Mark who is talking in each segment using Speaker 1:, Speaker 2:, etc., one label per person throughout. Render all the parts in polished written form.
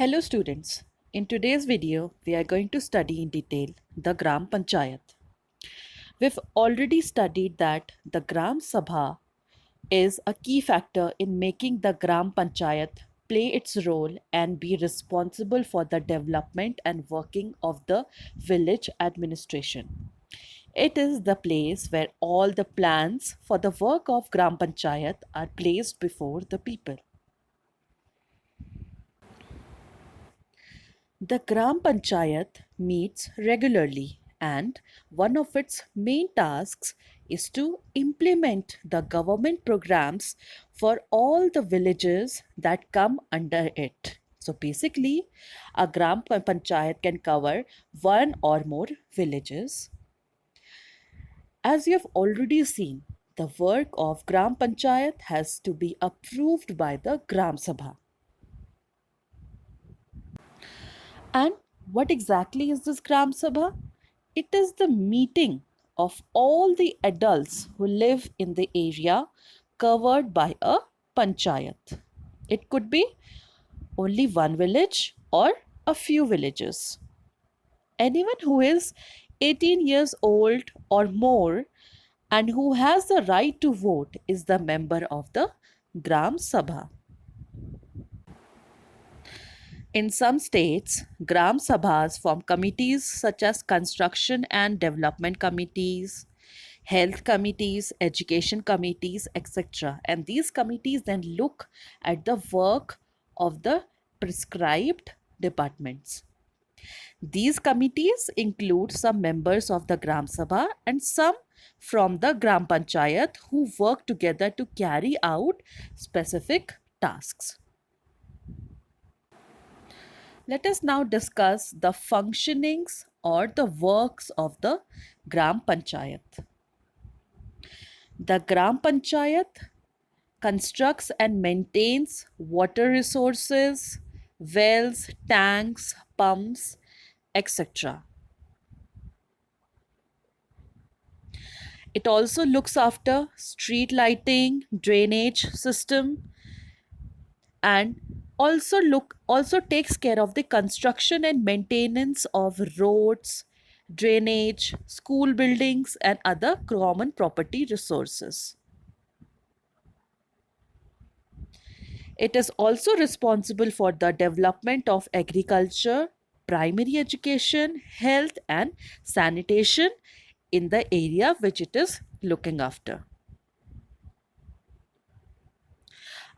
Speaker 1: Hello students. In today's video, we are going to study in detail the Gram Panchayat. We've already studied that the Gram Sabha is a key factor in making the Gram Panchayat play its role and be responsible for the development and working of the village administration. It is the place where all the plans for the work of Gram Panchayat are placed before the people. The Gram Panchayat meets regularly, and one of its main tasks is to implement the government programs for all the villages that come under it. So basically, a Panchayat can cover one or more villages. As you have already seen, the work of Gram Panchayat has to be approved by the Gram Sabha. And what exactly is this Gram Sabha? It is the meeting of all the adults who live in the area covered by a panchayat. It could be only one village or a few villages. Anyone who is 18 years old or more and who has the right to vote is the member of the Gram Sabha. In some states, Gram Sabhas form committees such as construction and development committees, health committees, education committees, etc. And these committees then look at the work of the prescribed departments. These committees include some members of the Gram Sabha and some from the Gram Panchayat who work together to carry out specific tasks. Let us now discuss the functionings or the works of the Gram Panchayat. The Gram Panchayat constructs and maintains water resources, wells, tanks, pumps, etc. It also looks after street lighting, drainage system, and also takes care of the construction and maintenance of roads, drainage, school buildings, and other common property resources. It is also responsible for the development of agriculture, primary education, health, and sanitation in the area which it is looking after.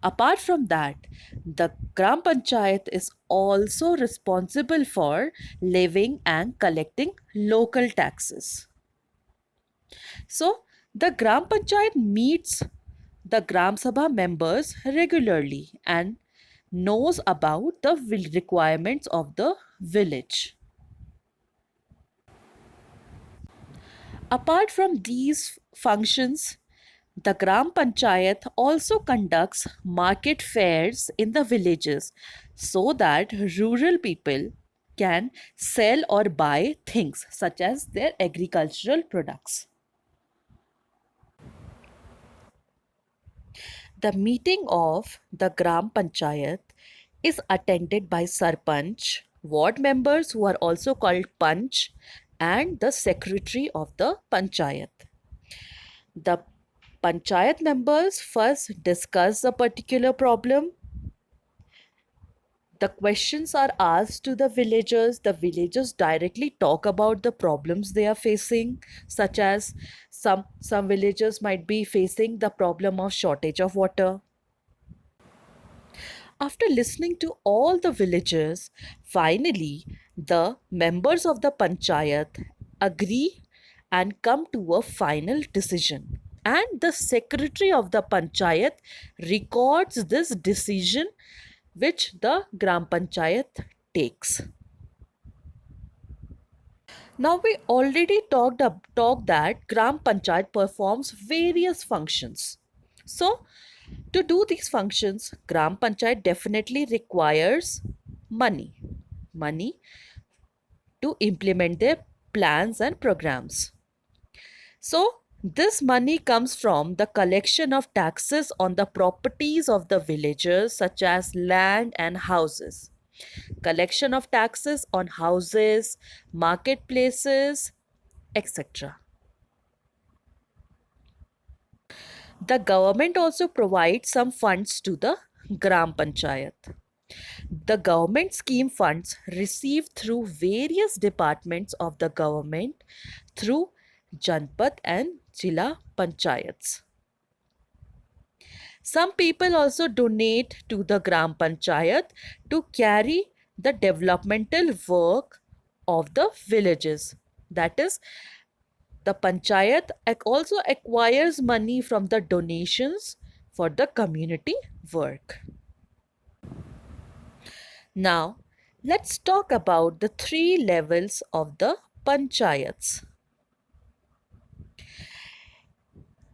Speaker 1: Apart from that, the Gram Panchayat is also responsible for levying and collecting local taxes. So, the Gram Panchayat meets the Gram Sabha members regularly and knows about the requirements of the village. Apart from these functions, the Gram Panchayat also conducts market fairs in the villages so that rural people can sell or buy things such as their agricultural products. The meeting of the Gram Panchayat is attended by Sarpanch, ward members who are also called Panch, and the secretary of the Panchayat. The Panchayat members first discuss a particular problem. The questions are asked to the villagers directly talk about the problems they are facing, such as some villagers might be facing the problem of shortage of water. After listening to all the villagers, finally the members of the panchayat agree and come to a final decision, and the secretary of the panchayat records this decision which the Gram Panchayat takes. Now we already talked that Gram Panchayat performs various functions. So to do these functions, Gram Panchayat definitely requires money. Money to implement their plans and programs. So this money comes from the collection of taxes on the properties of the villagers such as land and houses. collection of taxes on houses, marketplaces, etc. The government also provides some funds to the Gram Panchayat. The government scheme funds received through various departments of the government through Janpat and Jila Panchayats. Some people also donate to the Gram Panchayat to carry the developmental work of the villages. That is, the Panchayat also acquires money from the donations for the community work. Now, let's talk about the three levels of the Panchayats.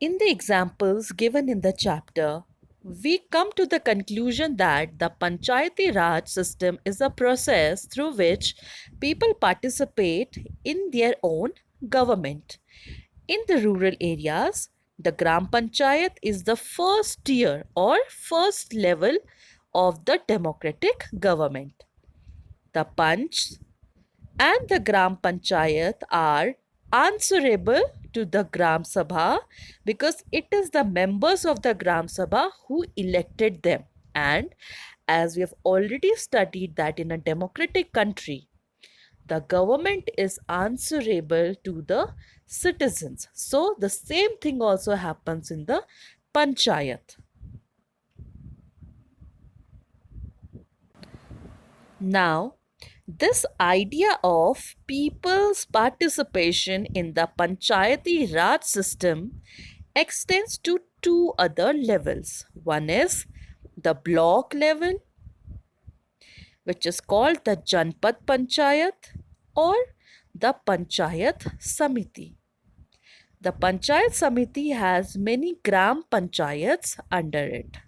Speaker 1: In the examples given in the chapter, we come to the conclusion that the Panchayati Raj system is a process through which people participate in their own government. In the rural areas, the Gram Panchayat is the first tier or first level of the democratic government. The Panch and the Gram Panchayat are answerable to the Gram Sabha because it is the members of the Gram Sabha who elected them. And as we have already studied that in a democratic country, the government is answerable to the citizens. So the same thing also happens in the Panchayat. Now, this idea of people's participation in the Panchayati Raj system extends to two other levels. One is the block level, which is called the Janpat Panchayat or the Panchayat Samiti. The Panchayat Samiti has many Gram Panchayats under it.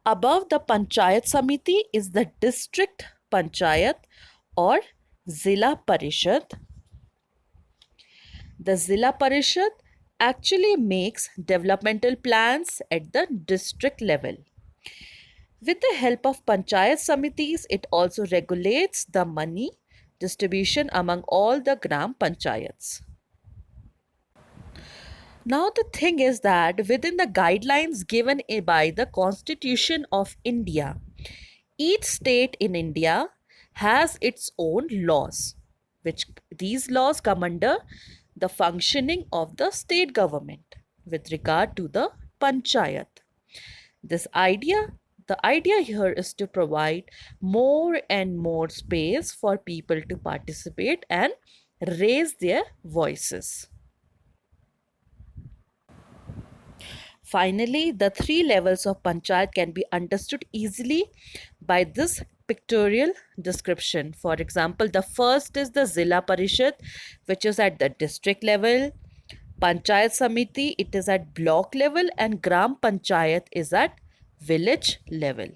Speaker 1: Above the Panchayat Samiti is the District Panchayat or Zilla Parishad. The Zilla Parishad actually makes developmental plans at the district level. With the help of Panchayat Samitis, it also regulates the money distribution among all the Gram Panchayats. Now, the thing is that within the guidelines given by the Constitution of India, each state in India has its own laws, which these laws come under the functioning of the state government with regard to the Panchayat. The idea here is to provide more and more space for people to participate and raise their voices. Finally, the three levels of Panchayat can be understood easily by this pictorial description. For example, the first is the Zilla Parishad, which is at the district level. Panchayat Samiti, it is at block level, and Gram Panchayat is at village level.